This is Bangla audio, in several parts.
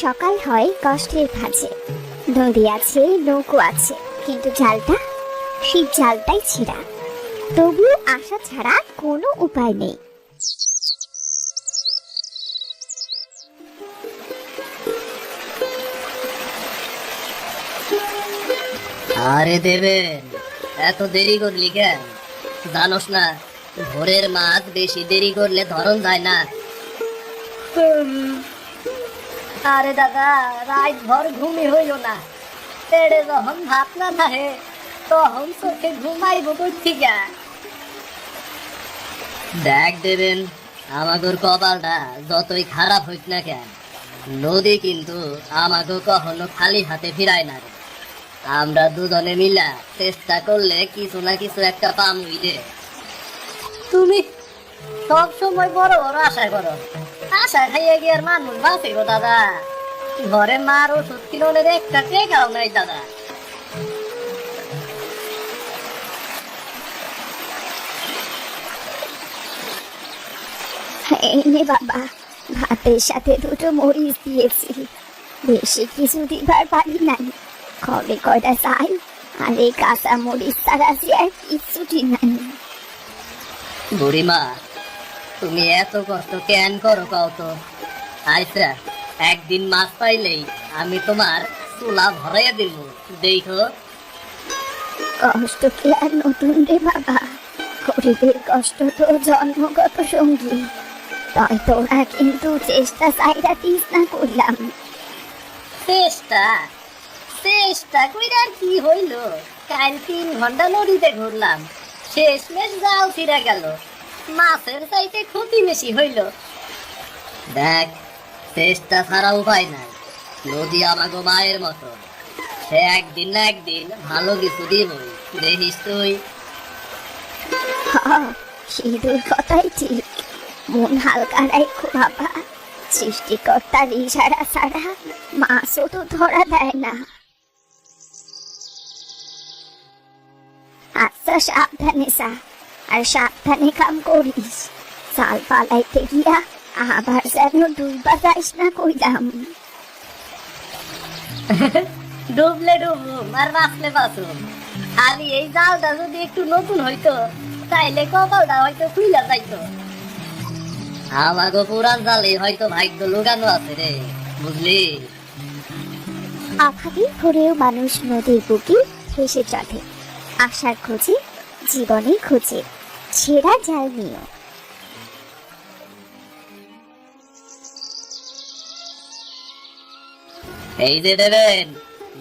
সকাল হয় কষ্টের ভাঁজে। নদী আছে, নৌকো আছে, কিন্তু জালটা, সেই জালটাই ছেঁড়া। তবুও আশা ছাড়া কোনো উপায় নেই। আরে দেবেন, এত দেরি করলি কেন? জানোস না ভোরের মাছ বেশি দেরি করলে ধরন যায় না। আরে দাদা, রাত ভর ঘুমই হইল না। পেড়ে যখন ভাত না থাকে তখন চোখে ঘুমাইব কই থেকে? দেখ দেবেন, আমাদের কপালটা যতই খারাপ হইক না কেন, নদী কিন্তু আমাকে কখনো খালি হাতে ফিরায় না রে। আমরা দুজনে মিলা চেষ্টা করলে কিছু না কিছু একটা পামুই রে। তুমি সব সময় বড় বড় আশা করো, আশা খাইয়ে গিয়ে আর মানুষ বাঁচে গো দাদা। ঘরে মার ওষুধ কিলোনের একটা টেকাও নাই দাদা। এই নে বাবা, ভাতের সাথে দুটো মরিচ দিয়েছি। বেশি কিছু দিবার পারি নাই। কবে কয়টা চাই, আর এই কাঁচা মরিচ ছাড়া যে আর কিচ্ছুটি নাই। বুড়িমা, তুমি এত কষ্ট কেন করো কও তো? আইসা একদিন মাছ পাইলেই আমি তোমার চুলা ভরাইয়া দিব, দেখো। কষ্ট কি আর নতুন রে বাবা? গরিবের কষ্ট তো জন্মগত সঙ্গী। তাই তোরা কিন্তু চেষ্টা চাইরা দিস না করলাম। চেষ্টা চেষ্টা কইরা আর কি হইল? কাল 3 ঘন্টা নদীতে ঘুরলাম, শেষমেশ জাল ছিঁড়া গেল। মাছের চাইতে ক্ষতি বেশি হইল। দেখ, চেষ্টা ছাড়া উপায় নাই। নদী আমাকে মায়ের মতো, সে একদিন না একদিন ভালো কিছু দিবই, দেখিস তুই। সিঁদুর কথাই ঠিক। মন হালকা রাখো বাবা। সৃষ্টিকর্তার ইশারা ছাড়া মাছও তো ধরা দেয় না। আচ্ছা, সাবধানে যা, আর সাবধানে কাম করিস। চাল পালাইতে গিয়া আবার যেন ডুবা যাইস না কইলাম। ডুবলে ডুবুম আর বাঁচলে বাঁচুম। খালি এই জালটা যদি একটু নতুন হইতো, তাইলে কপালটা হয়তো খুইলা যাইতো। আমাকে পুরান জালে হয়তো ভাগ্য লুকানো আছে রে, বুঝলি? আফাদি ভোরেও মানুষ নদীর বুকে ভেসে চলে, আশার খোঁজে, জীবনের খোঁজে, ছেঁড়া জাল নিয়ে। এই যে দেবেন,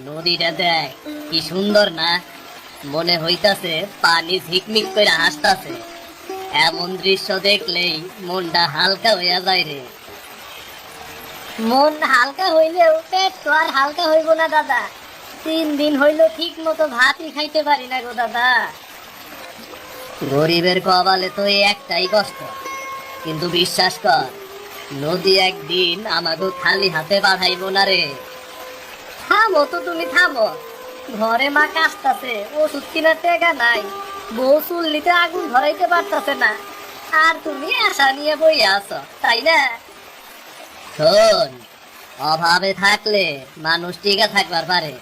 নদীটা দেখ কি সুন্দর না? মনে হইতাছে পানি ঝিকমিক করে হাসতাছে। এমন দৃশ্য দেখলেই মনটা হালকা হইয়া যায় রে। মন হালকা হইলেও পেট তো আর হালকা হইব না দাদা। 3 দিন হইল ঠিক মতো ভাতই খাইতে পারি না গো দাদা। গরিবের কপালে তো এই একটাই কষ্ট, কিন্তু বিশ্বাস কর, নদী একদিন আমাকে খালি হাতে পাঠাইব না রে। থামো তো, তুমি থামো। ঘরে মা কাশতাছে, ওষুধ কিনার টাকা নাই, বউ চুল্লিতে আগুন ধরাইতে পারতাছে না, আর তুমি আশা নিয়ে বইয়া আছো, তাই না? শোন, অভাবে থাকলে মানুষ টিকা থাকবার পারে।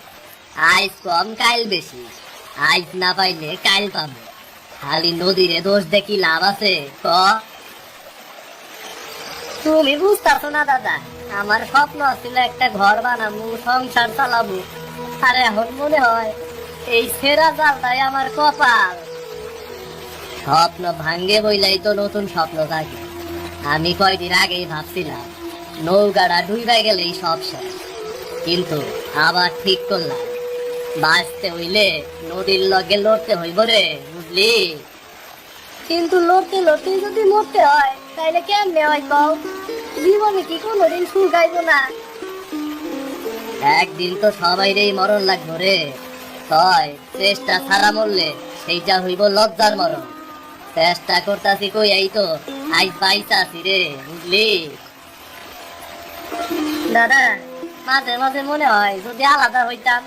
আইস কম কাইল বেশি, আইস না পাইলে কাইল পাবো। খালি নদীরে দোষ দেখি লাভ আছে ক? তুমি বুঝতেছো না দাদা, আমার স্বপ্ন ছিল একটা ঘর বানাবো, সংসার চালাবো, আর এখন মনে হয় এই ছেঁড়া জালটাই আমার কপাল। স্বপ্ন ভাঙ্গে বইলাই তো নতুন স্বপ্ন থাকে। আমি কয়দিন আগেই ভাবছিলাম নৌকাটা ডুইবাই গেলেই সব শেষ, কিন্তু আবার ঠিক করলাম, বাঁচতে হইলে নদীর লগে লড়তে হইব রে, বুঝলি? কিন্তু লড়তে লড়তে যদি মরতে হয়, তাইলে কেমনে হয় কও? জীবনে কি কোনোদিন শুকাইব না? একদিন তো সবাইরেই মরণ লাগবো রে। তয় চেষ্টা ছাড়া মরলে সেইটা হইব লজ্জার মরণ। চেষ্টা করতাছি কই, এই তো আজ পাইতাছি রে, বুঝলি? দাদা, মাঝে মাঝে মনে হয় যদি আলাদা হইতাম,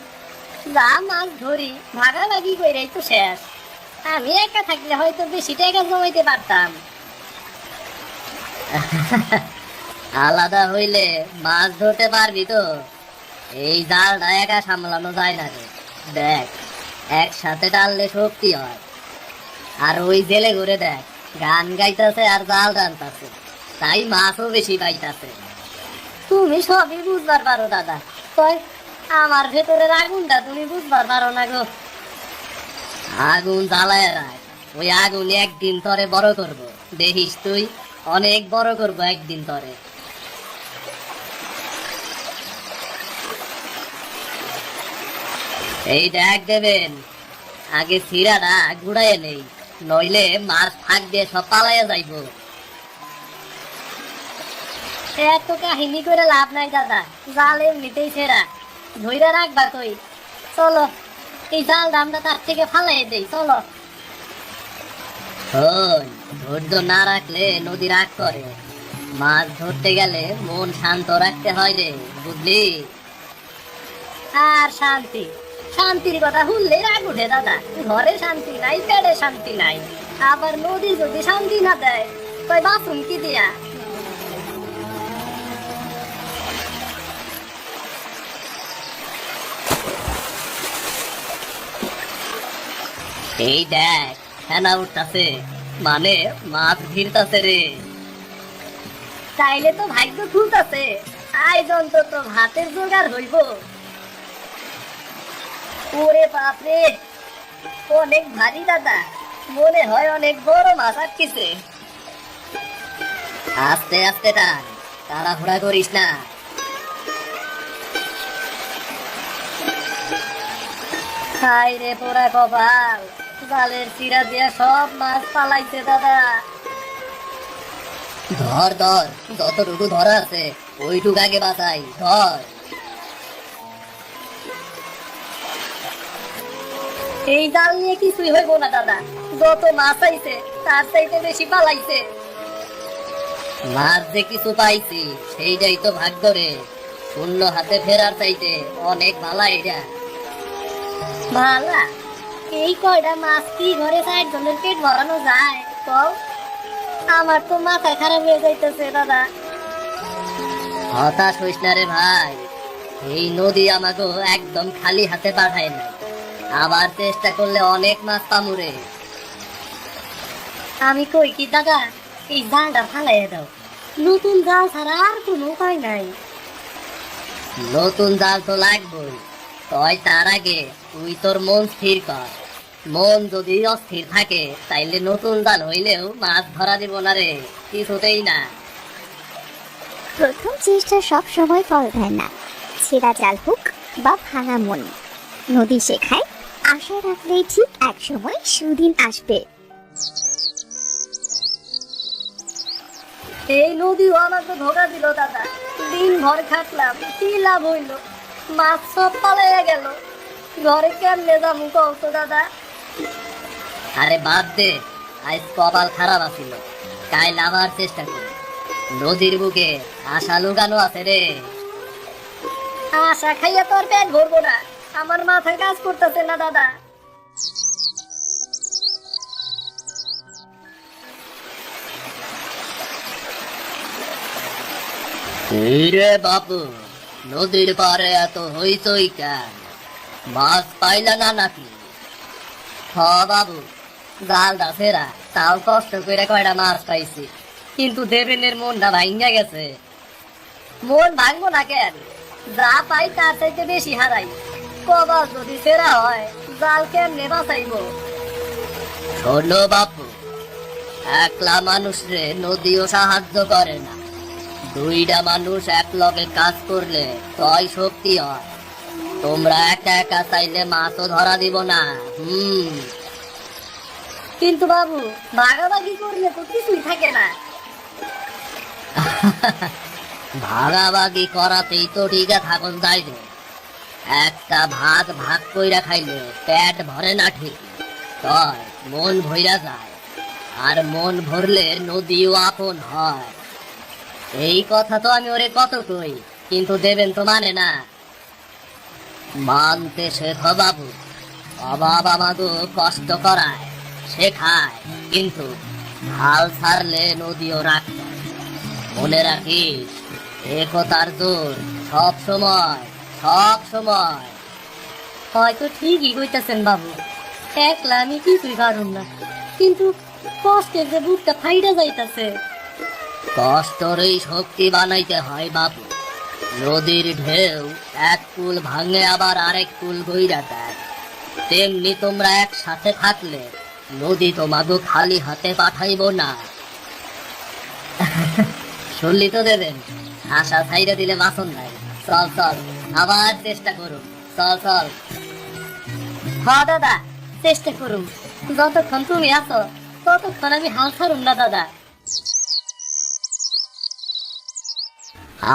যা মাছ ধরি ভাগাভাগি কইরাই তো শেষ। আমি একা থাকলে হয়তো বেশি টাকা জমাইতে পারতাম। আলাদা হইলে মাছ ধরতে পারবি তো? এই জালটা একা সামলানো যায় না রে। দেখ, একসাথে টানলে শক্তি হয়। আর ওই জেলে ঘুরে দেখ, গান গাইতেছে আর জাল টানতেছে, তাই মাছও বেশি পাইতাছে। তুমি সবই বুঝবার পারো দাদা, তাই আমার ভেতরের আগুনটা তুমি বুঝবার পারো না গো। আগুন জ্বালায় রাখ, ওই আগুন একদিন তরে বড় করব, দেখিস তুই, অনেক বড় করব একদিন তরে। এই দেখ দেবেন, আগে সিরাটা ঘুরাইয়া নেই, নইলে মাছ ফাঁক দিয়ে সব পালাইয়া যাইব। এত কাহিনী করে লাভ নাই দাদা, জাল এমনিতেই সেরা, ধইরা রাখবা তুই। চলো, এই জাল আমরা তার থেকে ফালাই দেই, চলো। ধৈর্য না রাখলে নদী রাগ করে। মাছ ধরতে গেলে মন শান্ত রাখতে হয় রে, বুঝলি? আর শান্তি, শান্তির কথা শুনলে রাগ উঠে দাদা। ঘরে শান্তি নাই, পেটে শান্তি নাই, আবার নদী যদি শান্তি না দেয়, তাই বাথরুম কি দিয়া? এই দেখ, ফেনা উঠতাছে, মানে মাছ ভিড়তাছে রে। তাইলে তো ভাগ্য খুলতাছে, আয়োজন তো ভাতের জোগাড় হইব। ওরে বাপরে, অনেক ভারী দাদা, মনে হয় অনেক বড় মাছ আটকেছে। আস্তে আস্তে টান, তাড়াহুড়া করিস না। হাই রে পোড়া কপাল, জালের চিরা দিয়া সব মাছ পালাইছে দাদা। ধর ধর, যতটুকু ধরা আছে ওইটুকু আগে বাঁচাই, ধর। এই জাল নিয়ে কিছুই হইব না দাদা, যত মাছ আইছে তার চাইতে বেশি পালাইছে। মাছ যে কিছু পাইছি সেইটাই তো ভাগ্য রে, শূন্য হাতে ফেরার চাইতে অনেক ভালা এটা। ভালা? এই কয়টা মাছ কি ঘরে 60 জনের পেট ভরানো যায় কও? আমার তো মাথা খারাপ হয়ে যাইতেছে দাদা। হতাশ হইস না রে ভাই, এই নদী আমাকে একদম খালি হাতে পাঠায় না, আবার চেষ্টা করলে অনেক মাছ পামুরে। আমি কই কি দাদা, এই জালটা ফালাইয়া দাও, নতুন জাল ছাড়া আর কোনো উপায় নাই। নতুন জাল তো লাগবেই, তয় তার আগে তুই তোর মন স্থির কর। মন যদি অস্থির থাকে তাইলে নতুন জাল হইলেও মাছ ধরা দিব না রে, কিছুতেই না। প্রথম চেষ্টা সব সময় ফল দেয় না, ছেঁড়া জাল হোক বা ভাঙা মন। নদী শেখায়, আশা রাখলেই ঠিক এক সময় সুদিন আসবে। এই নদীও আমাকে ধোকা দিল দাদা, দিন ভর খাটলাম, কি লাভ হইল? মাছ সব পালাইয়া গেল, ঘরে কেমনে যাবো কও তো দাদা? আরে বাদ দে, আজ কপাল খারাপ আছিল, কাল আবার চেষ্টা করি। নদীর বুকে আশা লুকানো আছে রে। আশা খাইয়া তোর পেট ভরবো না, আমার মাথায় কাজ করতেছে না দাদা। রে বাবু, নদীর পারে এত হইচই কেন? মাছ পাইলা না নাকি? হ বাবু, জালটা ফেরা, তাও কষ্ট করে কয়টা মাছ পাইছি, কিন্তু দেবেনের মনটা ভাঙ্গা গেছে। মন ভাঙবো না কেন? যা পাই তার চাইতে বেশি হারাই। কবাল যদি ফেরা হয়, জাল কেমনে বাঁচাইব? শোনো বাপু, একলা মানুষ রে নদীও সাহায্য করে না, দুইটা মানুষ এক লগে কাজ করলে তয় শক্তি হয়। তোমরা একা একা চাইলে মাছও ধরা দিব না। কিন্তু বাবু, ভাগাভাগি করলে তো কিছুই থাকে না। ভাগাভাগি করাতেই তো টিকে থাকুন যাইবে। একটা ভাত ভাগ কইরা খাইলে পেট ভরে না ঠিক, তয় মন ভইরা যায়, আর মন ভরলে নদীও আপন হয়। এই কথা তো আমি ওরে কত কই, কিন্তু দেবেন তো মানে না। মানতে শেখো বাবু, অভাব আমাকে কষ্ট করায়, শেখায়, কিন্তু হাল ছাড়লে নদীও রাখতে। মনে রাখিস, একতার জোর সব সময়, সব সময়। হয়তো ঠিকই কইতাছেন বাবু, একলা আমি কিছুই পারুম না, কিন্তু কষ্টের যে বুকটা ফাইটা যাইতাছে। কষ্টরই শক্তি বানাইতে হয় বাবু। নদীর ঢেউ এক কুল ভাঙে আবার আরেক কুল গইরা দেয়, তেমনি তোমরা একসাথে থাকলে নদী তোমাকে খালি হাতে পাঠাইব না। শুনলি তো দেবেন, আশা ছাইরা দিলে বাসন নাই। চল চল, আবার চেষ্টা করুন। চল চল। হ্যাঁ দাদা, চেষ্টা করুন। যতক্ষণ তুমি আছো ততক্ষণ আমি হাল ছাড়ুম না দাদা।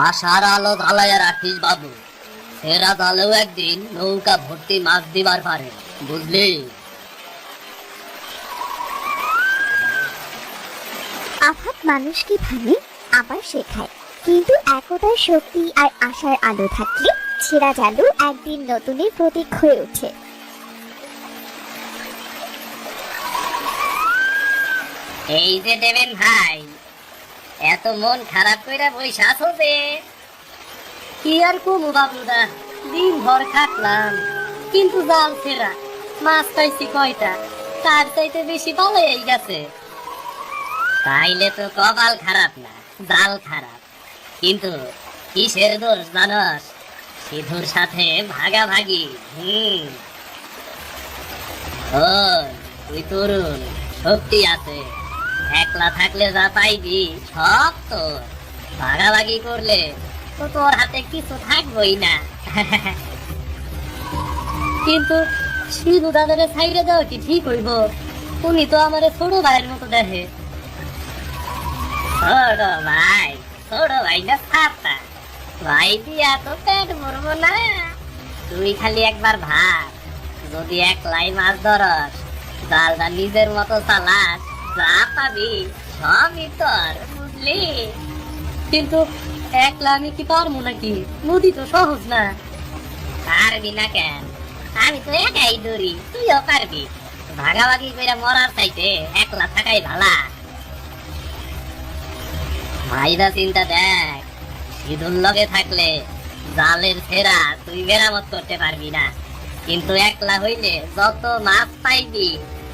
আশার আলো জ্বালাইয়া রাখিস বাবু, এরা জালেও একদিন নৌকা ভর্তি মাছ দিবার পারে, বুঝলি? আফাত মানুষকে ভাঙে আবার শেখায়, কিন্তু একতার শক্তি আর আশার আলো থাকলে ছেঁড়া জালও একদিন নতুনের প্রতীক হয়ে ওঠে। এই যে দেবেন ভাই, এত মন খারাপ কইরা বইসা আছো যে? কি আর কমু বাবুদা, দিন ভর খাটলাম, কিন্তু জাল ছেড়া। মাছ পাইছি কয়টা, তার চাইতে বেশি পালাই গেছে। তাইলে তো কপাল খারাপ না, জাল খারাপ। কিন্তু কিসের দোষ জানস? সিধুর সাথে ভাগাভাগি। তুই তরুণ, শক্তি আছে, একলা থাকলে যা পাইবি সব তোর, ভাগাভাগি করলে তো তোর হাতে কিছু থাকবই না। কিন্তু সিধু দাদারে ছাইড়ে দেওয়া কি ঠিক হইব? উনি তো আমার ছোট ভাইয়ের মতো দেখে। ছোট ভাই, ছোট ভাই না ছাতা, ভাই দিয়া তো পেট ভরবো না। তুই খালি একবার ভাব, যদি একলাই মাছ ধরস, জালটা নিজের মতো চালাস, যা পাবি সবই তোর, বুঝলি? কিন্তু একলা আমি কি পারবো নাকি? নদী তো সহজ না। পারবি না কেন? আমি তো একাই ধরি, তুইও পারবি। ভাগাভাগি করে মরার চাইতে একলা থাকাই ভালা। ভাইরা চিন্তা দেখ, সিধুর লগে থাকলে জালের ফেরা তুই মেরামত করতে পারবি না, কিন্তু একলা হইলে যত মাছ পাইবি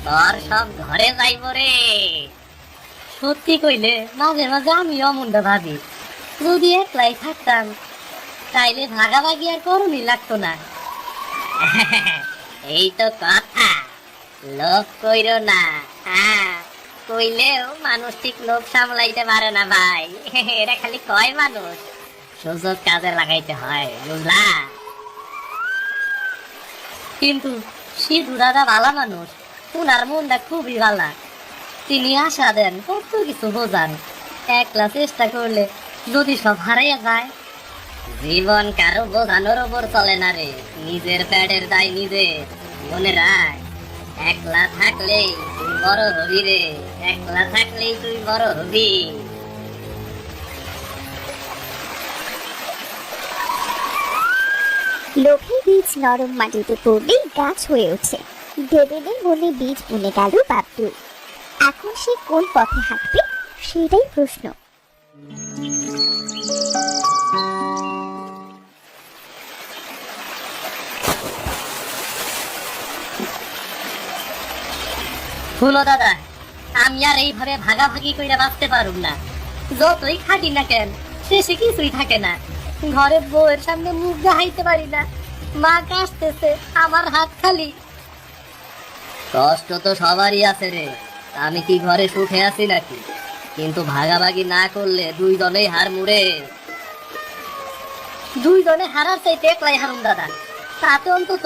তোর সব ঘরে যাইব রে। সত্যি কইলে মাঝে মাঝে আমি অমনটা ভাবি, যদি একলাই থাকতাম তাইলে ভাগাভাগি আর করুনি লাগতো না। এই তো কথা, লোভ কইরো না। হ্যাঁ, কইলেও মানুষ ঠিক লোভ সামলাইতে পারে না ভাই। এটা খালি কয় মানুষ, সুযোগ কাজে লাগাইতে হয়, বুঝলা? কিন্তু সিধু দাদা ভালো মানুষ, উনার মনটা খুবই ভালো। তিনি আশা দেন, কত কিছু বোঝান। একলা চেষ্টা করলে যদি সব হারাইয়া যায়। জীবন কারো বোঝানোর ওপর চলে না রে, নিজের পেটের দায় নিজে। মনে রাখ, একলা থাকলেই তুই বড় হবি রে, একলা থাকলেই তুই বড় হবি। লোভের বীজ নরম মাটিতে পড়লেই গাছ হয়ে ওঠে। দেবেনের মনে বীজ বুনে গেল বাবলু। এখন সে কোন পথে হাঁটবে সেটাই প্রশ্ন। শুনো দাদা, আমি আর এইভাবে ভাগাভাগি কইরা বাঁচতে পারুম না। যতই খাটি না কেন, শেষে কিছুই থাকে না। ঘরে বউয়ের সামনে মুখ দেখাইতে পারি না, মা কাশতেছে, আমার হাত খালি। কষ্ট তো সবারই আছে রে, আমি কি ঘরে সুখে আছি নাকি? কিন্তু ভাগাভাগি না করলে দুইজনেই হার মুড়ে। দুইজনে হারার চাইতে একলাই হারুম দাদা, তাতে অন্তত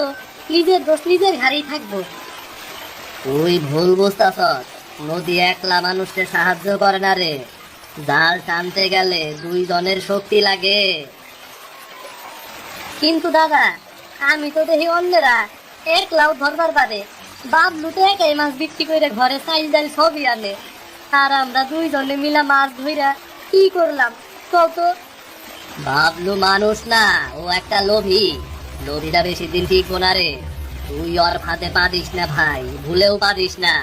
নিজের দোষ নিজের ঘাড়েই থাকবো। তুই ভুল বুঝতাছস, নদী একলা মানুষকে সাহায্য করে না রে। জাল টানতে গেলে দুইজনের শক্তি লাগে। কিন্তু দাদা, আমি তো দেখি অন্যেরা একলাও ধরবার পারে। বাবলু তো একাই মাছ বিক্রি করে ঘরে চাইল ডাল সবই আনে, আর আমরা দুইজনে মিলা মাছ ধইরা কি করলাম কত? বাবলু মানুষ না, ও একটা লোভী। লোভীটা বেশি দিন টিকবো না রে। তুই ওর ফাঁদে পা দিস না ভাই, ভুলেও পারিস না।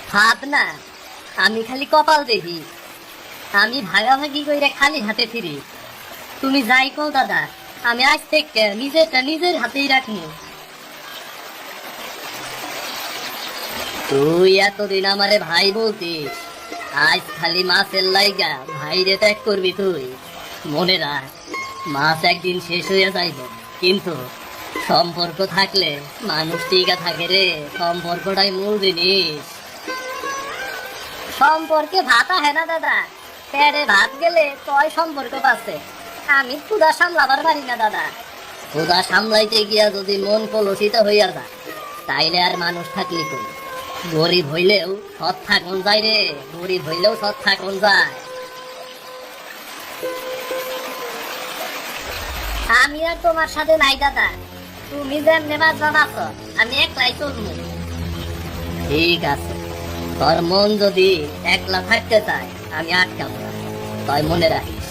ফাঁদ না, আমি খালি কপাল দেখি। আমি ভাগাভাগি কইরা খালি হাতে ফিরি। তুমি যাই কও দাদা, আমি আজ থেকে নিজেরটা নিজের হাতেই রাখবো। তুই এতদিন আমারে ভাই বলতিস, আজ খালি মাছের লাইগা ভাইরে ত্যাগ করবি তুই? মনে রাখ, মাছ একদিন শেষ হয়ে যাইব, কিন্তু সম্পর্ক থাকলে মানুষ টিকা থাকে রে। সম্পর্কটাই মূল জিনিস। সম্পর্কে ভাত আহে না দাদা, পেটে ভাত গেলে তয় সম্পর্ক পাচ্ছে। আমি ক্ষুধা সামলাবার পারি না দাদা। ক্ষুধা সামলাইতে গিয়া যদি মন কলুষিত হইয়া যায়, তাইলে আর মানুষ থাকলি কই? গরিব হইলেও সৎ থাকুন যায় রে, গরিব হইলেও সৎ থাকুন যায়। আমি আর তোমার সাথে নাই দাদা, তুমি যেমনে বাঁচবা বাঁচো, আমি একলাই চলবো। ঠিক আছে, তোর মন যদি একলা থাকতে চায় আমি আটকাবো না। তাই মনে রাখিস,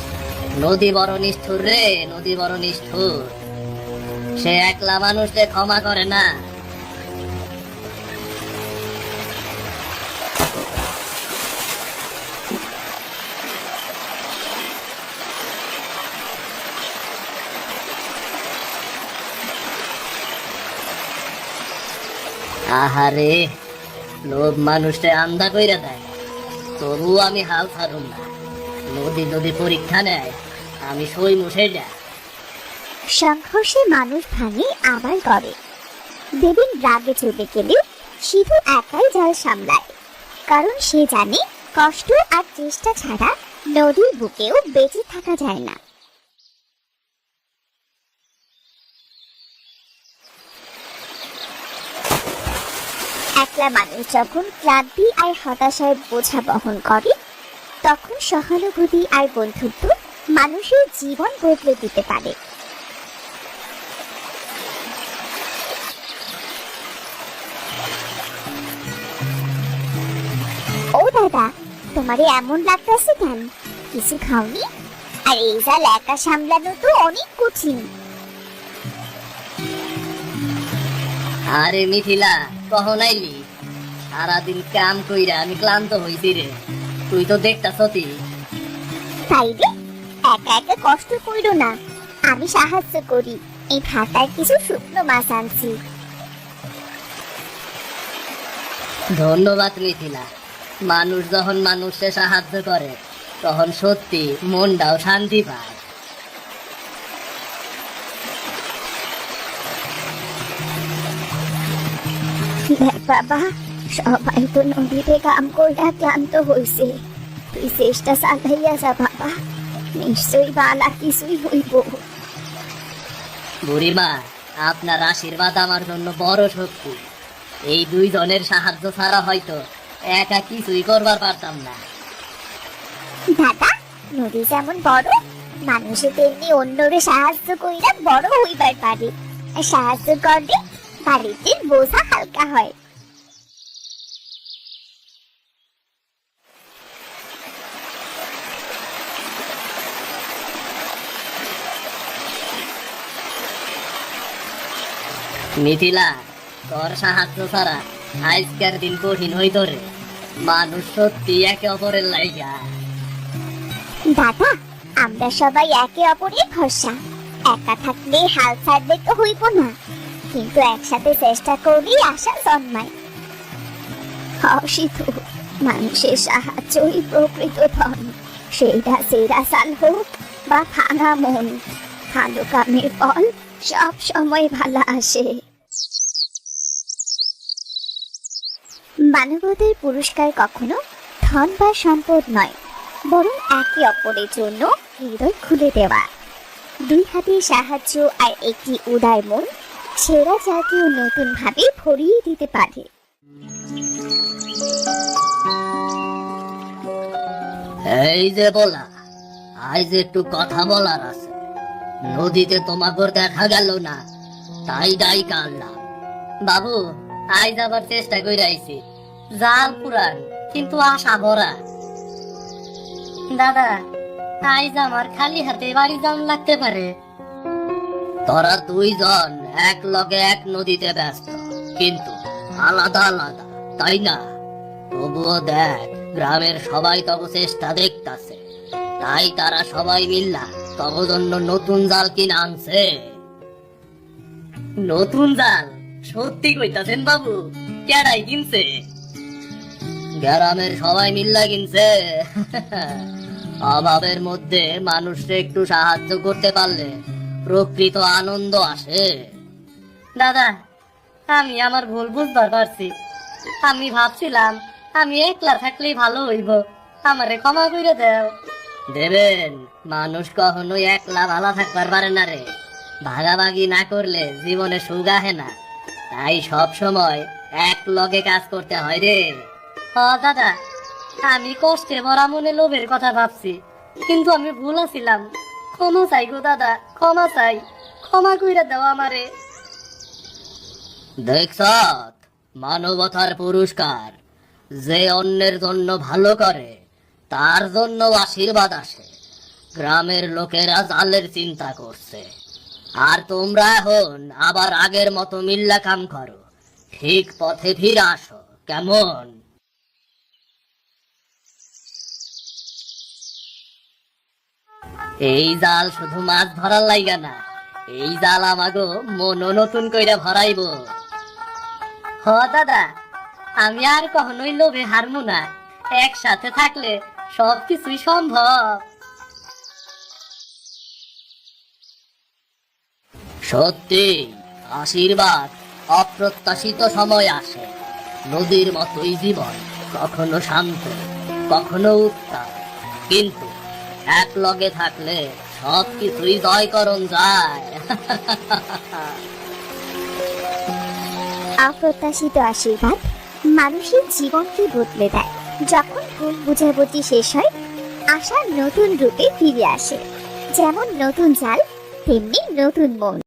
নদী বড় নিষ্ঠুর রে, নদী বড় নিষ্ঠুর। সে একলা মানুষকে ক্ষমা করে না। আহারে, লোভ মানুষকে আন্ধা কইরা দেয়, তবু আমি হাল ছাড়ুম না। নদী যদি পরীক্ষা নেয়, আমি সই মুছে যা। সংঘর্ষে মানুষ ভাঙে আবার গড়ে। দেবীন রাগে চলে গেলেও শুধু একাই জাল সামলায়, কারণ সে জানে কষ্ট আর চেষ্টা ছাড়া নদীর বুকেও বেঁচে থাকা যায় না। একলা মানুষ যখন ক্লান্তি আর হতাশার বোঝা বহন করে, তখন সহানুভূতি আর বন্ধুত্ব মানুষের জীবন বদলে দিতে পারে। ও দাদা, তোমারে এমন লাগতেছে কেন? কিছু খাওনি? আর এই জাল একা সামলানো তো অনেক কঠিন। আরে মিথিলা, কখন আইলি? সারাদিন কাম কইরা আমি ক্লান্ত হইছি রে। তুই তো দেখতাছতি। তাই রে, একা একা কষ্ট কইরো না, আমি সাহায্য করি। এই ভাতায় কিছু শুকনো মাছ আনছি। ধন্যবাদ মিথিলা। মানুষ যখন মানুষকে সাহায্য করে, তখন সত্যি মনটাও শান্তি পায়। দেখ বাবা, সবাই তো নদীতে কাম কইরা ক্লান্ত হইছে। তুই চেষ্টা চালাইয়া যা বাবা, নিশ্চয়ই বালা কিছুই হইব। বুড়িমা, আপনার আশীর্বাদ আমার জন্য বড় শক্তি। এই দুইজনের সাহায্য ছাড়া হয়তো একা কিছুই করবার পারতাম না। দাদা, নদী যেমন বড়, মানুষে তেমনি অন্যরে সাহায্য কইরা বড় হইবার পারে। আর সাহায্য করলে বাড়িতে বোঝা হালকা হয়। মিথিলা, তোর সাহায্য ছাড়া আজকের দিন কঠিন হইতো রে। মানুষ সত্যি একে অপরের লাইগা। দাদা, আমরা সবাই একে অপরের ভরসা। একা থাকলে হাল ছাড়লে তো হইব না, কিন্তু একসাথে চেষ্টা করলেই আশা জন্মায়। অসিত মানুষের সাহায্যই প্রকৃত ধন। সেরা সেরা সাল হোক বা ভাঙা মন, ভালো কামের ফল সব সময় ভালো আসে। মানবতার পুরস্কার কখনো ধন বা সম্পদ নয়, বরং একে অপরের জন্য হৃদয় খুলে দেওয়া। দুই হাতের সাহায্য আর একটি উদার মন ছেঁড়া জালকেও নতুন ভাবে ভরিয়ে দিতে পারে। এই যে বলা, আজ একটু কথা বলার আছে। নদীতে তোমাকে দেখা গেল না, তাই দায়ী কাটলাম। বাবু, আজ আবার চেষ্টা করে আইছি। জাল পুরান, কিন্তু আশা ভরা। দাদা, আজ আমার খালি হাতে বাড়ি যাওয়ান লাগতে পারে। তোরা দুইজন এক লগে এক নদীতে ব্যস্ত, কিন্তু আলাদা আলাদা, তাই না? তবুও দেখ, গ্রামের সবাই তবে চেষ্টা দেখতাছে। তাই তারা সবাই মিল্লা তব জন্য নতুন জাল কিনে আনছে। নতুন জাল? সত্যি কইতাছেন বাবু? কেডাই কিনছে? গ্রামের সবাই মিল্লা কিনছে। অভাবের মধ্যে মানুষকে একটু সাহায্য করতে পারলে প্রকৃত আনন্দ আসে। দাদা, আমি আমার ভুল বুঝবার পারছি। আমি ভাবছিলাম আমি একলা থাকলেই ভালো হইব, আমারে ক্ষমা করে দাও। দেবেন, মানুষ কখনো একলা ভালো থাকবার পারে না রে। ভাগাভাগি না করলে জীবনে সুখ আহে না। তাই সব সময় এক লগে কাজ করতে হয় রে। দাদা, আমি কষ্টে ভরা মনে লোভের কথা ভাবছি, কিন্তু আমি ভুল ছিলাম। ক্ষমা চাই গো দাদা, ক্ষমা চাই, ক্ষমা কইরা দাও আমারে। দেখছ, মানবতার পুরস্কার। যে অন্যের জন্য ভালো করে তার জন্য আশীর্বাদ আসে। গ্রামের লোকেরা জালের চিন্তা করছে, আর তোমরা এখন আবার আগের মতো মিল্লা কাম করো। ঠিক পথে ফিরে আসো, কেমন? এই জাল শুধু মাছ ধরার লাইগা না, এই জাল আমাগো মনও নতুন কইরা ভরাইব। হ দাদা, আমি আর কখনোই লোভে হারমু না। একসাথে থাকলে সবকিছুই সম্ভব। সত্যি, আশীর্বাদ অপ্রত্যাশিত সময় আসে। নদীর মতোই জীবন, কখনো শান্ত, কখনো উত্তাল। কিন্তু এক লগে থাকলে সবকিছুই জয়করণ যায়। অপ্রত্যাশিত আশীর্বাদ মানুষের জীবনকে বদলে দেয়। যখন ভুল বুঝাবুঝি শেষ হয়, আশা নতুন রূপে ফিরে আসে। যেমন নতুন জাল, তেমনি নতুন মন।